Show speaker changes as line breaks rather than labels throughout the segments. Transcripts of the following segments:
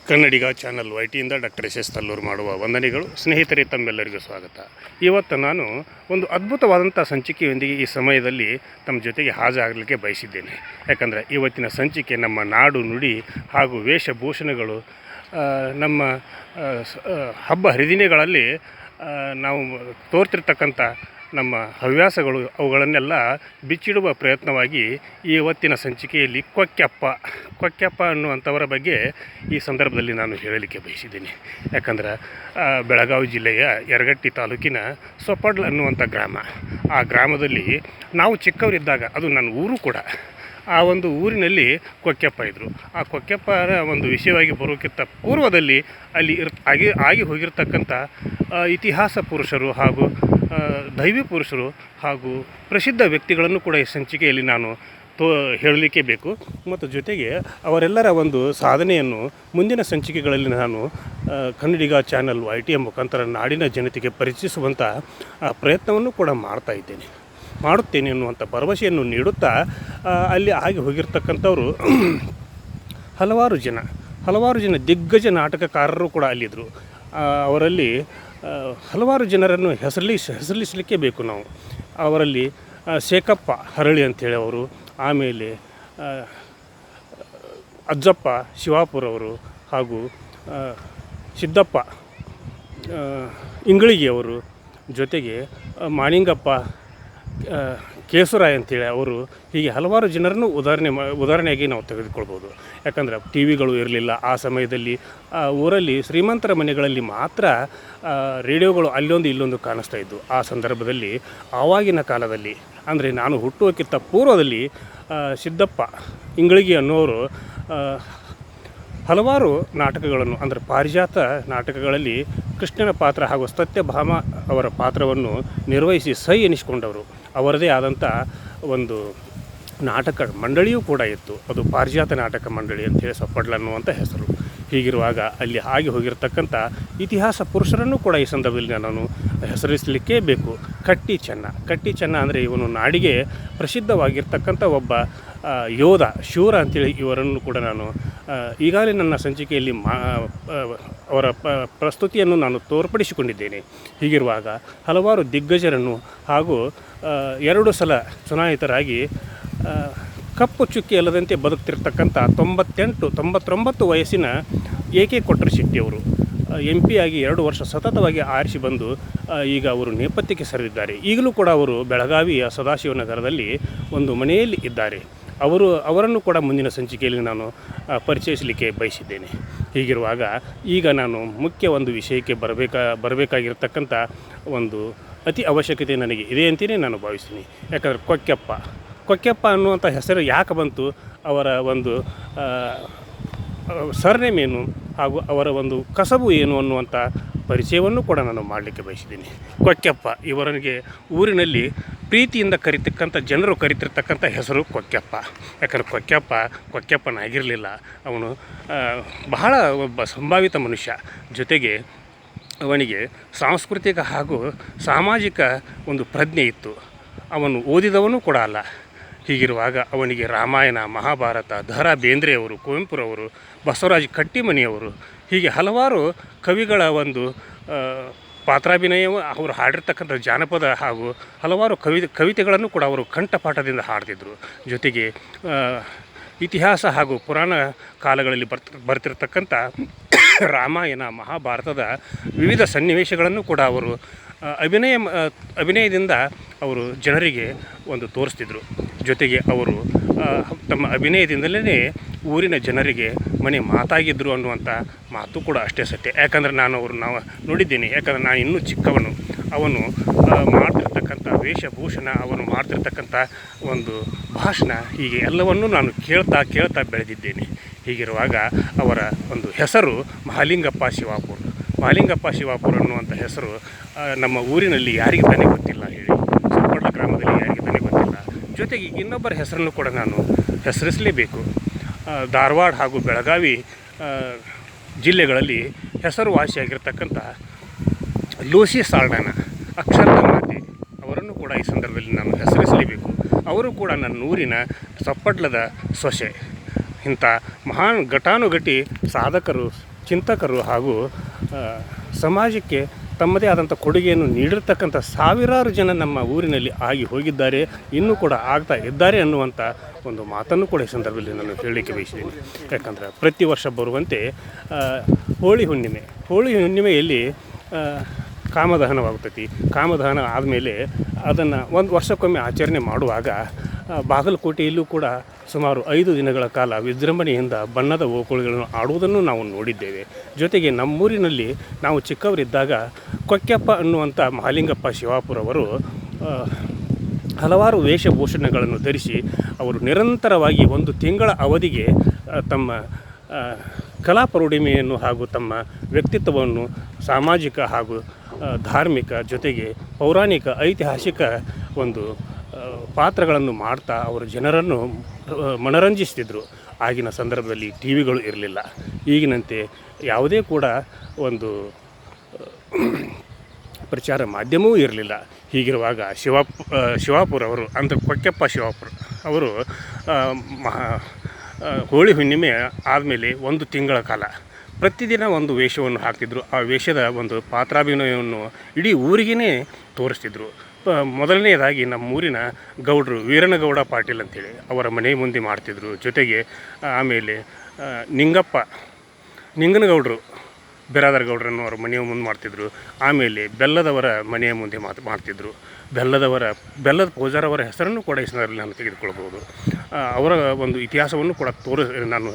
ಕನ್ನಡಿಗ channel ವೈಟಿಯಿಂದ doctor S Tallur ಮಾಡುವ ವಂದನೆಗಳು. ಸ್ನೇಹಿತರೆ, ತಮ್ಮೆಲ್ಲರಿಗೂ ಸ್ವಾಗತ. ಇವತ್ತು ನಾನು ಒಂದು ಅದ್ಭುತವಾದಂಥ ಸಂಚಿಕೆಯೊಂದಿಗೆ ಈ ಸಮಯದಲ್ಲಿ ತಮ್ಮ ಜೊತೆಗೆ ಹಾಜರಾಗಲಿಕ್ಕೆ ಬಯಸಿದ್ದೇನೆ. ಯಾಕಂದರೆ ಇವತ್ತಿನ ಸಂಚಿಕೆ ನಮ್ಮ ನಾಡು ನುಡಿ ಹಾಗೂ ವೇಷಭೂಷಣಗಳು, ನಮ್ಮ ಹಬ್ಬ ಹರಿದಿನಗಳಲ್ಲಿ ನಾವು ತೋರ್ತಿರ್ತಕ್ಕಂಥ ನಮ್ಮ ಹವ್ಯಾಸಗಳು, ಅವುಗಳನ್ನೆಲ್ಲ ಬಿಚ್ಚಿಡುವ ಪ್ರಯತ್ನವಾಗಿ ಇವತ್ತಿನ ಸಂಚಿಕೆಯಲ್ಲಿ ಕೊಕ್ಕೆಪ್ಪ ಅನ್ನುವಂಥವರ ಬಗ್ಗೆ ಈ ಸಂದರ್ಭದಲ್ಲಿ ನಾನು ಹೇಳಲಿಕ್ಕೆ ಬಯಸಿದ್ದೀನಿ. ಯಾಕಂದ್ರೆ ಬೆಳಗಾವಿ ಜಿಲ್ಲೆಯ ಯರಗಟ್ಟಿ ತಾಲೂಕಿನ ಸೊಪ್ಪಡ್ಲ ಅನ್ನುವಂಥ ಗ್ರಾಮ. ಆ ಗ್ರಾಮದಲ್ಲಿ ನಾವು ಚಿಕ್ಕವರಿದ್ದಾಗ, ಅದು ನನ್ನ ಊರು ಕೂಡ, ಆ ಒಂದು ಊರಿನಲ್ಲಿ ಕೊಕ್ಕೆಪ್ಪ ಇದ್ದರು. ಆ ಕೊಕ್ಕೆಪ್ಪನ ಒಂದು ವಿಷಯವಾಗಿ ಬರೋಕ್ಕಿಂತ ಪೂರ್ವದಲ್ಲಿ ಅಲ್ಲಿ ಆಗಿ ಹೋಗಿರ್ತಕ್ಕಂಥ ಇತಿಹಾಸ ಪುರುಷರು ಹಾಗೂ ದೈವಿ ಪುರುಷರು ಹಾಗೂ ಪ್ರಸಿದ್ಧ ವ್ಯಕ್ತಿಗಳನ್ನು ಕೂಡ ಈ ಸಂಚಿಕೆಯಲ್ಲಿ ನಾನು ಹೇಳಲಿಕ್ಕೆ ಬೇಕು. ಮತ್ತು ಜೊತೆಗೆ ಅವರೆಲ್ಲರ ಒಂದು ಸಾಧನೆಯನ್ನು ಮುಂದಿನ ಸಂಚಿಕೆಗಳಲ್ಲಿ ನಾನು ಕನ್ನಡಿಗ ಚಾನಲ್ YTM ಮುಖಾಂತರ ನಾಡಿನ ಜನತೆಗೆ ಪರಿಚಯಿಸುವಂಥ ಪ್ರಯತ್ನವನ್ನು ಕೂಡ ಮಾಡುತ್ತೇನೆ ಅನ್ನುವಂಥ ಭರವಸೆಯನ್ನು ನೀಡುತ್ತಾ, ಅಲ್ಲಿ ಆಗಿ ಹೋಗಿರ್ತಕ್ಕಂಥವರು ಹಲವಾರು ಜನ ದಿಗ್ಗಜ ನಾಟಕಕಾರರು ಕೂಡ ಅಲ್ಲಿದ್ದರು. ಅವರಲ್ಲಿ ಹಲವಾರು ಜನರನ್ನು ಹೆಸರಿಸಲಿಕ್ಕೆ ಬೇಕು ನಾವು. ಅವರಲ್ಲಿ ಶೇಖಪ್ಪ ಹರಳಿ ಅಂಥೇಳಿ ಅವರು, ಆಮೇಲೆ ಅಜ್ಜಪ್ಪ ಶಿವಾಪುರವರು ಹಾಗೂ ಸಿದ್ದಪ್ಪ ಇಂಗಳಿಗೆಯವರು, ಜೊತೆಗೆ ಮಾಣಿಂಗಪ್ಪ ಕೇಸುರಾಯ್ ಅಂತೇಳಿ ಅವರು, ಹೀಗೆ ಹಲವಾರು ಜನರನ್ನು ಉದಾಹರಣೆಯಾಗಿ ನಾವು ತೆಗೆದುಕೊಳ್ಬೋದು. ಯಾಕಂದರೆ ಟಿ ವಿಗಳು ಇರಲಿಲ್ಲ ಆ ಸಮಯದಲ್ಲಿ. ಊರಲ್ಲಿ ಶ್ರೀಮಂತರ ಮನೆಗಳಲ್ಲಿ ಮಾತ್ರ ರೇಡಿಯೋಗಳು ಅಲ್ಲೊಂದು ಇಲ್ಲೊಂದು ಕಾಣಿಸ್ತಾ ಇದ್ದು. ಆ ಸಂದರ್ಭದಲ್ಲಿ ಆವಾಗಿನ ಕಾಲದಲ್ಲಿ, ಅಂದರೆ ನಾನು ಹುಟ್ಟುವಕ್ಕಿಂತ ಪೂರ್ವದಲ್ಲಿ, ಸಿದ್ದಪ್ಪ ಇಂಗಳಿಗೆ ಅನ್ನೋರು ಹಲವಾರು ನಾಟಕಗಳನ್ನು, ಅಂದರೆ ಪಾರಿಜಾತ ನಾಟಕಗಳಲ್ಲಿ ಕೃಷ್ಣನ ಪಾತ್ರ ಹಾಗೂ ಸತ್ಯಭಾಮ ಅವರ ಪಾತ್ರವನ್ನು ನಿರ್ವಹಿಸಿ ಸೈ ಎನಿಸಿಕೊಂಡವರು. ಅವರದೇ ಆದಂಥ ಒಂದು ನಾಟಕ ಮಂಡಳಿಯೂ ಕೂಡ ಇತ್ತು. ಅದು ಪಾರಿಜಾತ ನಾಟಕ ಮಂಡಳಿ ಅಂಥೇಳಿ ಸೊಪ್ಪಡ್ಲ ಅನ್ನುವಂಥ ಹೆಸರು. ಹೀಗಿರುವಾಗ ಅಲ್ಲಿ ಆಗಿ ಹೋಗಿರ್ತಕ್ಕಂಥ ಇತಿಹಾಸ ಪುರುಷರನ್ನು ಕೂಡ ಈ ಸಂದರ್ಭದಲ್ಲಿ ನಾನು ಹೆಸರಿಸಲಿಕ್ಕೇ ಬೇಕು. ಕಟ್ಟಿ ಚೆನ್ನ ಅಂದರೆ ಇವನು ನಾಡಿಗೆ ಪ್ರಸಿದ್ಧವಾಗಿರ್ತಕ್ಕಂಥ ಒಬ್ಬ ಯೋಧ, ಶೂರ ಅಂಥೇಳಿ ಇವರನ್ನು ಕೂಡ ನಾನು ಈಗಾಗಲೇ ನನ್ನ ಸಂಚಿಕೆಯಲ್ಲಿ ಅವರ ಪ್ರಸ್ತುತಿಯನ್ನು ನಾನು ತೋರ್ಪಡಿಸಿಕೊಂಡಿದ್ದೇನೆ. ಹೀಗಿರುವಾಗ ಹಲವಾರು ದಿಗ್ಗಜರನ್ನು ಹಾಗೂ 2 ಸಲ ಚುನಾಯಿತರಾಗಿ ಕಪ್ಪು ಚುಕ್ಕಿ ಅಲ್ಲದಂತೆ ಬದುಕ್ತಿರ್ತಕ್ಕಂಥ 99 ವಯಸ್ಸಿನ AK ಕೊಟ್ರ ಶೆಟ್ಟಿಯವರು MP ಆಗಿ 2 ವರ್ಷ ಸತತವಾಗಿ ಆರಿಸಿ ಬಂದು ಈಗ ಅವರು ನೇಪಥ್ಯಕ್ಕೆ ಸರಿದಿದ್ದಾರೆ. ಈಗಲೂ ಕೂಡ ಅವರು ಬೆಳಗಾವಿಯ ಸದಾಶಿವನಗರದಲ್ಲಿ ಒಂದು ಮನೆಯಲ್ಲಿ ಇದ್ದಾರೆ. ಅವರನ್ನು ಕೂಡ ಮುಂದಿನ ಸಂಚಿಕೆಯಲ್ಲಿ ನಾನು ಪರಿಚಯಿಸಲಿಕ್ಕೆ ಬಯಸಿದ್ದೇನೆ. ಹೀಗಿರುವಾಗ ಈಗ ನಾನು ಮುಖ್ಯ ಒಂದು ವಿಷಯಕ್ಕೆ ಬರಬೇಕಾಗಿರ್ತಕ್ಕಂಥ ಒಂದು ಅತಿ ಅವಶ್ಯಕತೆ ನನಗೆ ಇದೆ ಅಂತಲೇ ನಾನು ಭಾವಿಸ್ತೀನಿ. ಯಾಕಂದರೆ ಕೊಕ್ಕೆಪ್ಪ ಅನ್ನುವಂಥ ಹೆಸರು ಯಾಕೆ ಬಂತು, ಅವರ ಒಂದು ಸರ್ನೇಮ್ ಏನು ಹಾಗೂ ಅವರ ಒಂದು ಕಸಬು ಏನು ಅನ್ನುವಂಥ ಪರಿಚಯವನ್ನು ಕೂಡ ನಾನು ಮಾಡಲಿಕ್ಕೆ ಬಯಸಿದ್ದೀನಿ. ಕೊಕ್ಕೆಪ್ಪ ಇವರಿಗೆ ಊರಿನಲ್ಲಿ ಪ್ರೀತಿಯಿಂದ ಜನರು ಕರಿತಿರ್ತಕ್ಕಂಥ ಹೆಸರು ಕೊಕ್ಕೆಪ್ಪ. ಯಾಕಂದರೆ ಕೊಕ್ಕೆಪ್ಪನಾಗಿರಲಿಲ್ಲ. ಅವನು ಬಹಳ ಒಬ್ಬ ಸಂಭಾವಿತ ಮನುಷ್ಯ. ಜೊತೆಗೆ ಅವನಿಗೆ ಸಾಂಸ್ಕೃತಿಕ ಹಾಗೂ ಸಾಮಾಜಿಕ ಒಂದು ಪ್ರಜ್ಞೆ ಇತ್ತು. ಅವನು ಓದಿದವನು ಕೂಡ ಅಲ್ಲ. ಹೀಗಿರುವಾಗ ಅವನಿಗೆ ರಾಮಾಯಣ, ಮಹಾಭಾರತ, ದ.ರಾ. ಬೇಂದ್ರೆಯವರು, ಕುವೆಂಪುರವರು, ಬಸವರಾಜ ಕಟ್ಟಿಮನಿಯವರು, ಹೀಗೆ ಹಲವಾರು ಕವಿಗಳ ಒಂದು ಪಾತ್ರಾಭಿನಯವು, ಅವರು ಹಾಡಿರ್ತಕ್ಕಂಥ ಜಾನಪದ ಹಾಗೂ ಹಲವಾರು ಕವಿತೆಗಳನ್ನು ಕೂಡ ಅವರು ಕಂಠಪಾಠದಿಂದ ಹಾಡ್ತಿದ್ದರು. ಜೊತೆಗೆ ಇತಿಹಾಸ ಹಾಗೂ ಪುರಾಣ ಕಾಲಗಳಲ್ಲಿ ಬರ್ತಿರ್ತಕ್ಕಂಥ ರಾಮಾಯಣ, ಮಹಾಭಾರತದ ವಿವಿಧ ಸನ್ನಿವೇಶಗಳನ್ನು ಕೂಡ ಅವರು ಅಭಿನಯದಿಂದ ಅವರು ಜನರಿಗೆ ಒಂದು ತೋರಿಸ್ತಿದ್ರು. ಜೊತೆಗೆ ಅವರು ತಮ್ಮ ಅಭಿನಯದಿಂದಲೇ ಊರಿನ ಜನರಿಗೆ ಮನೆ ಮಾತಾಗಿದ್ದರು ಅನ್ನುವಂಥ ಮಾತು ಕೂಡ ಅಷ್ಟೇ ಸತ್ಯ. ಯಾಕಂದರೆ ನಾವು ನೋಡಿದ್ದೀನಿ. ಯಾಕಂದರೆ ನಾನು ಇನ್ನೂ ಚಿಕ್ಕವನು. ಅವನು ಮಾಡ್ತಿರ್ತಕ್ಕಂಥ ವೇಷಭೂಷಣ, ಅವನು ಮಾಡ್ತಿರ್ತಕ್ಕಂಥ ಒಂದು ಭಾಷಣ, ಹೀಗೆ ಎಲ್ಲವನ್ನೂ ನಾನು ಕೇಳ್ತಾ ಬೆಳೆದಿದ್ದೇನೆ. ಹೀಗಿರುವಾಗ ಅವರ ಒಂದು ಹೆಸರು ಮಹಾಲಿಂಗಪ್ಪ ಶಿವಾಪುರ ಅನ್ನುವಂಥ ಹೆಸರು ನಮ್ಮ ಊರಿನಲ್ಲಿ ಯಾರಿಗೆ ತಾನೇ ಗೊತ್ತಿಲ್ಲ ಹೇಳಿ, ಸೊಪ್ಪಡ್ಲ ಗ್ರಾಮದಲ್ಲಿ ಯಾರಿಗೆ ತಾನೇ ಗೊತ್ತಿಲ್ಲ. ಜೊತೆಗೆ ಇನ್ನೊಬ್ಬರ ಹೆಸರನ್ನು ಕೂಡ ನಾನು ಹೆಸರಿಸಲೇಬೇಕು. ಧಾರವಾಡ ಹಾಗೂ ಬೆಳಗಾವಿ ಜಿಲ್ಲೆಗಳಲ್ಲಿ ಹೆಸರುವಾಸಿಯಾಗಿರ್ತಕ್ಕಂಥ ಲೂಸಿ ಸಾಲ್ಡಾನ, ಅಕ್ಷರದ ಮಾತೆ, ಅವರನ್ನು ಕೂಡ ಈ ಸಂದರ್ಭದಲ್ಲಿ ನಾನು ಹೆಸರಿಸಲೇಬೇಕು. ಅವರು ಕೂಡ ನನ್ನ ಊರಿನ ಸೊಪ್ಪಡ್ಲದ ಸೊಸೆ. ಇಂಥ ಮಹಾನ್ ಘಟಾನುಘಟಿ ಸಾಧಕರು, ಚಿಂತಕರು ಹಾಗೂ ಸಮಾಜಕ್ಕೆ ತಮ್ಮದೇ ಆದಂಥ ಕೊಡುಗೆಯನ್ನು ನೀಡಿರ್ತಕ್ಕಂಥ ಸಾವಿರಾರು ಜನ ನಮ್ಮ ಊರಿನಲ್ಲಿ ಆಗಿ ಹೋಗಿದ್ದಾರೆ, ಇನ್ನೂ ಕೂಡ ಆಗ್ತಾ ಇದ್ದಾರೆ ಅನ್ನುವಂಥ ಒಂದು ಮಾತನ್ನು ಕೂಡ ಈ ಸಂದರ್ಭದಲ್ಲಿ ನಾನು ಹೇಳಲಿಕ್ಕೆ ಬಯಸಿದ್ದೀನಿ. ಯಾಕಂದರೆ ಪ್ರತಿ ವರ್ಷ ಬರುವಂತೆ ಹೋಳಿ ಹುಣ್ಣಿಮೆಯಲ್ಲಿ ಕಾಮದಹನವಾಗುತ್ತೈತಿ. ಕಾಮದಹನ ಆದಮೇಲೆ ಅದನ್ನು ಒಂದು ವರ್ಷಕ್ಕೊಮ್ಮೆ ಆಚರಣೆ ಮಾಡುವಾಗ ಬಾಗಲಕೋಟೆಯಲ್ಲೂ ಕೂಡ ಸುಮಾರು 5 ದಿನಗಳ ಕಾಲ ವಿಜೃಂಭಣೆಯಿಂದ ಬಣ್ಣದ ಓಕುಳಿಗಳನ್ನು ಆಡುವುದನ್ನು ನಾವು ನೋಡಿದ್ದೇವೆ. ಜೊತೆಗೆ ನಮ್ಮೂರಿನಲ್ಲಿ ನಾವು ಚಿಕ್ಕವರಿದ್ದಾಗ ಕೊಕ್ಕೆಪ್ಪ ಅನ್ನುವಂಥ ಮಹಾಲಿಂಗಪ್ಪ ಶಿವಾಪುರವರು ಹಲವಾರು ವೇಷಭೂಷಣಗಳನ್ನು ಧರಿಸಿ ಅವರು ನಿರಂತರವಾಗಿ 1 ತಿಂಗಳ ಅವಧಿಗೆ ತಮ್ಮ ಕಲಾ ಪ್ರೌಢಿಮೆಯನ್ನು ಹಾಗೂ ತಮ್ಮ ವ್ಯಕ್ತಿತ್ವವನ್ನು ಸಾಮಾಜಿಕ ಹಾಗೂ ಧಾರ್ಮಿಕ ಜೊತೆಗೆ ಪೌರಾಣಿಕ ಐತಿಹಾಸಿಕ ಒಂದು ಪಾತ್ರಗಳನ್ನು ಮಾಡ್ತಾ ಅವರು ಜನರನ್ನು ಮನರಂಜಿಸ್ತಿದ್ರು. ಆಗಿನ ಸಂದರ್ಭದಲ್ಲಿ ಟಿ ವಿಗಳು ಇರಲಿಲ್ಲ, ಈಗಿನಂತೆ ಯಾವುದೇ ಕೂಡ ಒಂದು ಪ್ರಚಾರ ಮಾಧ್ಯಮವೂ ಇರಲಿಲ್ಲ. ಹೀಗಿರುವಾಗ ಶಿವಾಪುರವರು ಅಂದರೆ ಕೊಕ್ಕೆಪ್ಪ ಶಿವಾಪುರ ಅವರು ಹೋಳಿ ಹುಣ್ಣಿಮೆ ಆದಮೇಲೆ 1 ತಿಂಗಳ ಕಾಲ ಪ್ರತಿದಿನ ಒಂದು ವೇಷವನ್ನು ಹಾಕ್ತಿದ್ರು. ಆ ವೇಷದ ಒಂದು ಪಾತ್ರಾಭಿನಯವನ್ನು ಇಡೀ ಊರಿಗೇ ತೋರಿಸ್ತಿದ್ರು. ಮೊದಲನೆಯದಾಗಿ ನಮ್ಮೂರಿನ ಗೌಡರು ವೀರನಗೌಡ ಪಾಟೀಲ್ ಅಂತೇಳಿ ಅವರ ಮನೆ ಮುಂದೆ ಮಾಡ್ತಿದ್ರು. ಜೊತೆಗೆ ಆಮೇಲೆ ನಿಂಗನಗೌಡರು ಬಿರಾದರ್ ಗೌಡ್ರನ್ನು ಅವರ ಮನೆಯ ಮುಂದೆ ಮಾಡ್ತಿದ್ರು. ಆಮೇಲೆ ಬೆಲ್ಲದವರ ಮನೆಯ ಮುಂದೆ ಮಾಡ್ತಿದ್ರು. ಬೆಲ್ಲದ ಪೂಜಾರವರ ಹೆಸರನ್ನು ಕೂಡ ಈ ಸಂದರ್ಭದಲ್ಲಿ ನಾನು ತೆಗೆದುಕೊಳ್ಬೋದು. ಅವರ ಒಂದು ಇತಿಹಾಸವನ್ನು ಕೂಡ ನಾನು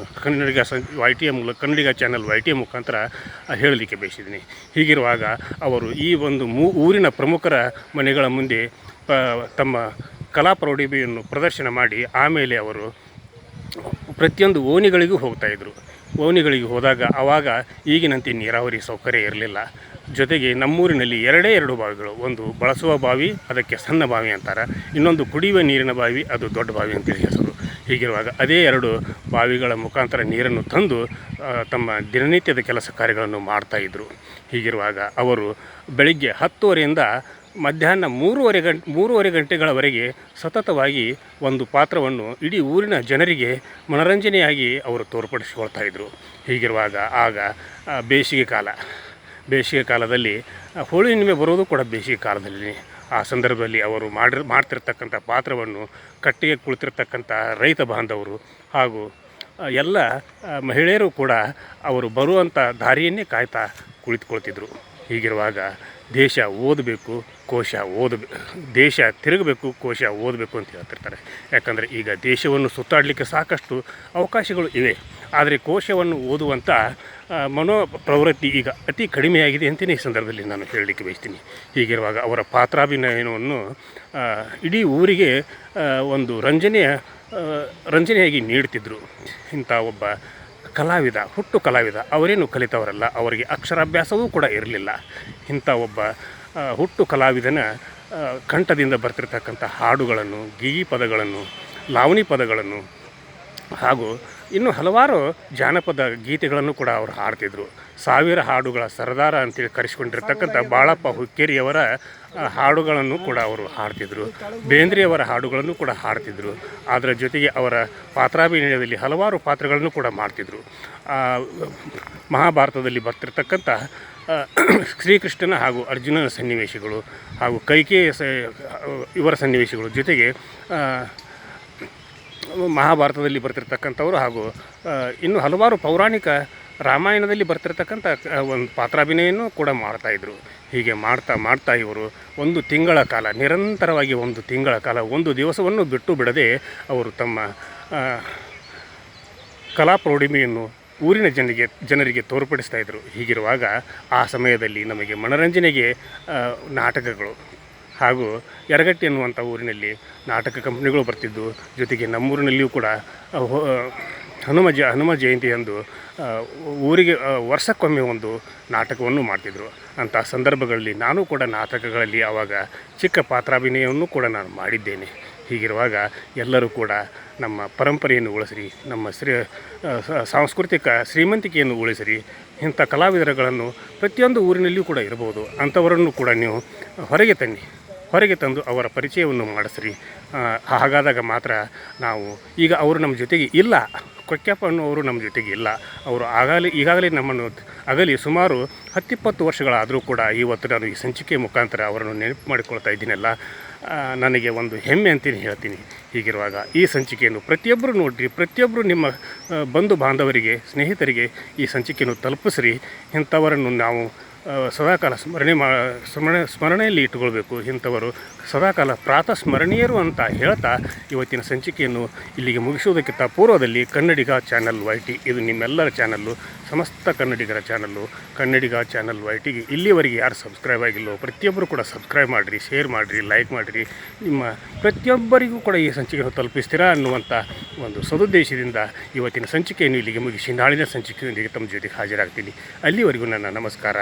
ಕನ್ನಡಿಗ ಚಾನಲ್ YTM ಮುಖಾಂತರ ಹೇಳಲಿಕ್ಕೆ ಬಯಸಿದ್ದೀನಿ. ಹೀಗಿರುವಾಗ ಅವರು ಈ ಒಂದು ಊರಿನ ಪ್ರಮುಖರ ಮನೆಗಳ ಮುಂದೆ ತಮ್ಮ ಕಲಾ ಪ್ರೌಢಿಮೆಯನ್ನು ಪ್ರದರ್ಶನ ಮಾಡಿ ಆಮೇಲೆ ಅವರು ಪ್ರತಿಯೊಂದು ಓಣಿಗಳಿಗೂ ಹೋಗ್ತಾಯಿದ್ರು. ಓಣಿಗಳಿಗೆ ಹೋದಾಗ ಆವಾಗ ಈಗಿನಂತೆ ನೀರಾವರಿ ಸೌಕರ್ಯ ಇರಲಿಲ್ಲ. ಜೊತೆಗೆ ನಮ್ಮೂರಿನಲ್ಲಿ 2 ಬಾವಿಗಳು, ಒಂದು ಬಳಸುವ ಬಾವಿ, ಅದಕ್ಕೆ ಸಣ್ಣ ಬಾವಿ ಅಂತಾರೆ, ಇನ್ನೊಂದು ಕುಡಿಯುವ ನೀರಿನ ಬಾವಿ, ಅದು ದೊಡ್ಡ ಬಾವಿ ಅಂತೇಳಿ ಹೆಸರು. ಹೀಗಿರುವಾಗ ಅದೇ 2 ಬಾವಿಗಳ ಮುಖಾಂತರ ನೀರನ್ನು ತಂದು ತಮ್ಮ ದಿನನಿತ್ಯದ ಕೆಲಸ ಕಾರ್ಯಗಳನ್ನು ಮಾಡ್ತಾಯಿದ್ರು. ಹೀಗಿರುವಾಗ ಅವರು ಬೆಳಿಗ್ಗೆ 10:30ರಿಂದ ಮಧ್ಯಾಹ್ನ 3:30 ಗಂಟೆಗಳವರೆಗೆ ಸತತವಾಗಿ ಒಂದು ಪಾತ್ರವನ್ನು ಇಡೀ ಊರಿನ ಜನರಿಗೆ ಮನರಂಜನೆಯಾಗಿ ಅವರು ತೋರ್ಪಡಿಸಿಕೊಳ್ತಾಯಿದ್ರು. ಹೀಗಿರುವಾಗ ಆಗ ಬೇಸಿಗೆ ಕಾಲದಲ್ಲಿ ಹೋಳಿ ಹುಣ್ಣಿಮೆ ಬರೋದು ಕೂಡ ಬೇಸಿಗೆ ಕಾಲದಲ್ಲಿ. ಆ ಸಂದರ್ಭದಲ್ಲಿ ಅವರು ಮಾಡ್ತಿರ್ತಕ್ಕಂಥ ಪಾತ್ರವನ್ನು ಕಟ್ಟಿಗೆ ಕುಳಿತಿರ್ತಕ್ಕಂಥ ರೈತ ಬಾಂಧವರು ಹಾಗೂ ಎಲ್ಲ ಮಹಿಳೆಯರು ಕೂಡ ಅವರು ಬರುವಂಥ ದಾರಿಯನ್ನೇ ಕಾಯ್ತಾ ಕುಳಿತುಕೊಳ್ತಿದ್ರು. ಹೀಗಿರುವಾಗ ದೇಶ ತಿರುಗಬೇಕು, ಕೋಶ ಓದಬೇಕು ಅಂತ ಹೇಳ್ತಿರ್ತಾರೆ. ಯಾಕಂದರೆ ಈಗ ದೇಶವನ್ನು ಸುತ್ತಾಡಲಿಕ್ಕೆ ಸಾಕಷ್ಟು ಅವಕಾಶಗಳು ಇವೆ, ಆದರೆ ಕೋಶವನ್ನು ಓದುವಂಥ ಮನೋಪ್ರವೃತ್ತಿ ಈಗ ಅತಿ ಕಡಿಮೆಯಾಗಿದೆ ಅಂತಲೇ ಈ ಸಂದರ್ಭದಲ್ಲಿ ನಾನು ಹೇಳಲಿಕ್ಕೆ ಬಯಸ್ತೀನಿ. ಹೀಗಿರುವಾಗ ಅವರ ಪಾತ್ರಾಭಿನಯವನ್ನು ಇಡೀ ಊರಿಗೆ ಒಂದು ರಂಜನೆಯಾಗಿ ನೀಡ್ತಿದ್ದರು. ಇಂಥ ಒಬ್ಬ ಹುಟ್ಟು ಕಲಾವಿದ, ಅವರೇನು ಕಲಿತವರಲ್ಲ, ಅವರಿಗೆ ಅಕ್ಷರಾಭ್ಯಾಸವೂ ಕೂಡ ಇರಲಿಲ್ಲ. ಇಂಥ ಒಬ್ಬ ಹುಟ್ಟು ಕಲಾವಿದನ ಕಂಠದಿಂದ ಬರ್ತಿರ್ತಕ್ಕಂಥ ಹಾಡುಗಳನ್ನು, ಗೀಗಿ ಪದಗಳನ್ನು, ಲಾವಣಿ ಪದಗಳನ್ನು ಹಾಗೂ ಇನ್ನೂ ಹಲವಾರು ಜಾನಪದ ಗೀತೆಗಳನ್ನು ಕೂಡ ಅವರು ಹಾಡ್ತಿದ್ರು. 1000 ಹಾಡುಗಳ ಸರದಾರ ಅಂತೇಳಿ ಕರೆಸಿಕೊಂಡಿರ್ತಕ್ಕಂಥ ಬಾಳಪ್ಪ ಹುಕ್ಕೇರಿಯವರ ಹಾಡುಗಳನ್ನು ಕೂಡ ಅವರು ಹಾಡ್ತಿದ್ರು. ಬೇಂದ್ರೆಯವರ ಹಾಡುಗಳನ್ನು ಕೂಡ ಹಾಡ್ತಿದ್ರು. ಅದರ ಜೊತೆಗೆ ಅವರ ಪಾತ್ರಾಭಿನಯದಲ್ಲಿ ಹಲವಾರು ಪಾತ್ರಗಳನ್ನು ಕೂಡ ಮಾಡ್ತಿದ್ರು. ಮಹಾಭಾರತದಲ್ಲಿ ಬರ್ತಿರ್ತಕ್ಕಂಥ ಶ್ರೀಕೃಷ್ಣನ ಹಾಗೂ ಅರ್ಜುನನ ಸನ್ನಿವೇಶಗಳು ಹಾಗೂ ಕೈಕೇಯ ಇವರ ಸನ್ನಿವೇಶಗಳು, ಜೊತೆಗೆ ಮಹಾಭಾರತದಲ್ಲಿ ಬರ್ತಿರ್ತಕ್ಕಂಥವರು ಹಾಗೂ ಇನ್ನು ಹಲವಾರು ಪೌರಾಣಿಕ ರಾಮಾಯಣದಲ್ಲಿ ಬರ್ತಿರ್ತಕ್ಕಂಥ ಒಂದು ಪಾತ್ರಾಭಿನಯನ್ನು ಕೂಡ ಮಾಡ್ತಾಯಿದ್ರು. ಹೀಗೆ ಮಾಡ್ತಾ ಇವರು 1 ತಿಂಗಳ ಕಾಲ ನಿರಂತರವಾಗಿ 1 ತಿಂಗಳ ಕಾಲ ಒಂದು ದಿವಸವನ್ನು ಬಿಟ್ಟು ಬಿಡದೆ ಅವರು ತಮ್ಮ ಕಲಾ ಪ್ರೌಢಿಮೆಯನ್ನು ಊರಿನ ಜನರಿಗೆ ತೋರ್ಪಡಿಸ್ತಾಯಿದ್ರು. ಹೀಗಿರುವಾಗ ಆ ಸಮಯದಲ್ಲಿ ನಮಗೆ ಮನರಂಜನೆಗೆ ನಾಟಕಗಳು ಹಾಗೂ ಯರಗಟ್ಟಿ ಅನ್ನುವಂಥ ಊರಿನಲ್ಲಿ ನಾಟಕ ಕಂಪನಿಗಳು ಬರ್ತಿದ್ದು. ಜೊತೆಗೆ ನಮ್ಮೂರಿನಲ್ಲಿಯೂ ಕೂಡ ಹನುಮ ಜಯಂತಿಯಂದು ಊರಿಗೆ ವರ್ಷಕ್ಕೊಮ್ಮೆ ಒಂದು ನಾಟಕವನ್ನು ಮಾಡ್ತಿದ್ದರು. ಅಂಥ ಸಂದರ್ಭಗಳಲ್ಲಿ ನಾನು ಕೂಡ ನಾಟಕಗಳಲ್ಲಿ ಆವಾಗ ಚಿಕ್ಕ ಪಾತ್ರಾಭಿನಯವನ್ನು ಕೂಡ ನಾನು ಮಾಡಿದ್ದೇನೆ. ಹೀಗಿರುವಾಗ ಎಲ್ಲರೂ ಕೂಡ ನಮ್ಮ ಪರಂಪರೆಯನ್ನು ಉಳಿಸಿರಿ, ನಮ್ಮ ಸಾಂಸ್ಕೃತಿಕ ಶ್ರೀಮಂತಿಕೆಯನ್ನು ಉಳಿಸಿರಿ. ಇಂಥ ಕಲಾವಿದರುಗಳನ್ನು ಪ್ರತಿಯೊಂದು ಊರಿನಲ್ಲಿಯೂ ಕೂಡ ಇರಬಹುದು, ಅಂಥವರನ್ನು ಕೂಡ ನೀವು ಹೊರಗೆ ತನ್ನಿ. ಹೊರಗೆ ತಂದು ಅವರ ಪರಿಚಯವನ್ನು ಮಾಡಿಸ್ರಿ. ಹಾಗಾದಾಗ ಮಾತ್ರ ನಾವು ಈಗ ಅವರು ನಮ್ಮ ಜೊತೆಗೆ ಇಲ್ಲ, ಕೊಕ್ಯಪ್ಪ ಅನ್ನುವರು ನಮ್ಮ ಜೊತೆಗೆ ಇಲ್ಲ. ಅವರು ಈಗಾಗಲೇ ನಮ್ಮನ್ನು ಅಗಲಿ ಸುಮಾರು 10-20 ವರ್ಷಗಳಾದರೂ ಕೂಡ ಇವತ್ತು ನಾನು ಈ ಸಂಚಿಕೆ ಮುಖಾಂತರ ಅವರನ್ನು ನೆನಪು ಮಾಡಿಕೊಳ್ತಾ ಇದ್ದೀನಲ್ಲ, ನನಗೆ ಒಂದು ಹೆಮ್ಮೆ ಅಂತಲೇ ಹೇಳ್ತೀನಿ. ಹೀಗಿರುವಾಗ ಈ ಸಂಚಿಕೆಯನ್ನು ಪ್ರತಿಯೊಬ್ಬರು ನೋಡಿರಿ, ಪ್ರತಿಯೊಬ್ಬರು ನಿಮ್ಮ ಬಂಧು ಬಾಂಧವರಿಗೆ, ಸ್ನೇಹಿತರಿಗೆ ಈ ಸಂಚಿಕೆಯನ್ನು ತಲುಪಿಸ್ರಿ. ಇಂಥವರನ್ನು ನಾವು ಸದಾಕಾಲ ಸ್ಮರಣೆಯಲ್ಲಿ ಇಟ್ಟುಕೊಳ್ಬೇಕು. ಇಂಥವರು ಸದಾಕಾಲ ಪ್ರಾತಃ ಸ್ಮರಣೀಯರು ಅಂತ ಹೇಳ್ತಾ ಇವತ್ತಿನ ಸಂಚಿಕೆಯನ್ನು ಇಲ್ಲಿಗೆ ಮುಗಿಸುವುದಕ್ಕಿಂತ ಪೂರ್ವದಲ್ಲಿ ಕನ್ನಡಿಗ ಚಾನಲ್ YT, ಇದು ನಿಮ್ಮೆಲ್ಲರ ಚಾನಲ್ಲು, ಸಮಸ್ತ ಕನ್ನಡಿಗರ ಚಾನಲ್ಲು, ಕನ್ನಡಿಗ ಚಾನಲ್ YTಗೆ ಇಲ್ಲಿವರೆಗೆ ಯಾರು ಸಬ್ಸ್ಕ್ರೈಬ್ ಆಗಿಲ್ಲೋ ಪ್ರತಿಯೊಬ್ಬರು ಕೂಡ ಸಬ್ಸ್ಕ್ರೈಬ್ ಮಾಡಿರಿ, ಶೇರ್ ಮಾಡಿರಿ, ಲೈಕ್ ಮಾಡಿರಿ. ನಿಮ್ಮ ಪ್ರತಿಯೊಬ್ಬರಿಗೂ ಕೂಡ ಈ ಸಂಚಿಕೆಯನ್ನು ತಲುಪಿಸ್ತೀರಾ ಅನ್ನುವಂಥ ಒಂದು ಸದುದ್ದೇಶದಿಂದ ಇವತ್ತಿನ ಸಂಚಿಕೆಯನ್ನು ಇಲ್ಲಿಗೆ ಮುಗಿಸಿ ನಾಳಿನ ಸಂಚಿಕೆಯೊಂದಿಗೆ ತಮ್ಮ ಜೊತೆಗೆ ಹಾಜರಾಗ್ತೀನಿ. ಅಲ್ಲಿವರೆಗೂ ನನ್ನ ನಮಸ್ಕಾರ.